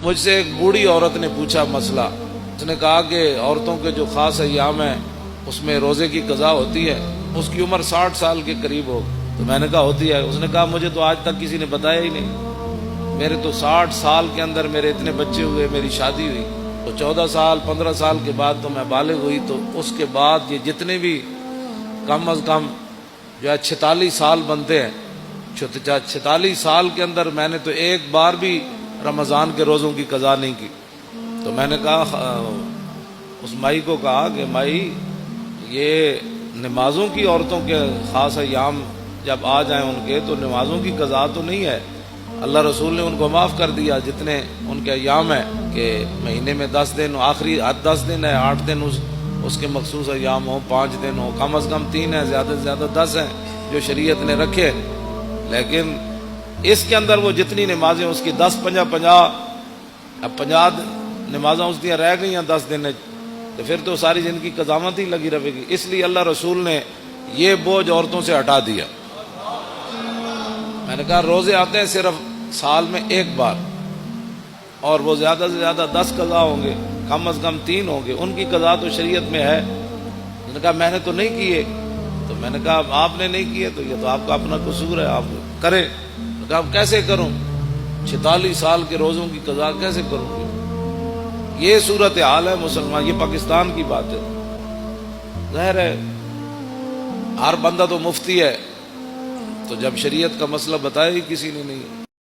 مجھ سے ایک بوڑھی عورت نے پوچھا مسئلہ، اس نے کہا کہ عورتوں کے جو خاص ایام ہیں اس میں روزے کی قضا ہوتی ہے، اس کی عمر 60 سال کے قریب ہو، تو میں نے کہا ہوتی ہے، اس نے کہا مجھے تو آج تک کسی نے بتایا ہی نہیں، میرے تو 60 سال کے اندر میرے اتنے بچے ہوئے، میری شادی ہوئی تو 14 سال 15 سال کے بعد تو میں بالغ ہوئی، تو اس کے بعد یہ جتنے بھی کم از کم جو ہے 46 سال بنتے ہیں، 46 سال کے اندر میں نے تو ایک بار بھی رمضان کے روزوں کی قضا نہیں کی۔ تو میں نے کہا، اس مائی کو کہا کہ مائی یہ نمازوں کی عورتوں کے خاص ایام جب آ جائیں ان کے، تو نمازوں کی قضا تو نہیں ہے، اللہ رسول نے ان کو معاف کر دیا جتنے ان کے ایام ہیں کہ مہینے میں 10 دن، آخری 10 دن ہے، 8 دن اس کے مخصوص ایام ہوں، 5 دن ہوں، کم از کم 3 ہیں، زیادہ سے زیادہ 10 ہیں جو شریعت نے رکھے، لیکن اس کے اندر وہ جتنی نمازیں اس کی 10 50 اب 50 نمازیں اس دیا رہ گئی ہیں 10 دن، تو پھر تو ساری زندگی قضامت ہی لگی رہے گی، اس لیے اللہ رسول نے یہ بوجھ عورتوں سے ہٹا دیا۔ میں نے کہا روزے آتے ہیں صرف سال میں ایک بار، اور وہ زیادہ سے زیادہ 10 قضا ہوں گے، کم از کم 3 ہوں گے، ان کی قضا تو شریعت میں ہے۔ میں نے کہا میں نے تو نہیں کیے، تو میں نے کہا آپ نے نہیں کیے تو یہ تو آپ کا اپنا قصور ہے، آپ کریں۔ میں نے کہا کیسے کروں، 46 سال کے روزوں کی قضا کیسے کروں گی؟ یہ صورت حال ہے مسلمان، یہ پاکستان کی بات ہے۔ ظاہر ہے ہر بندہ تو مفتی ہے، تو جب شریعت کا مسئلہ بتایا ہی کسی نے نہیں،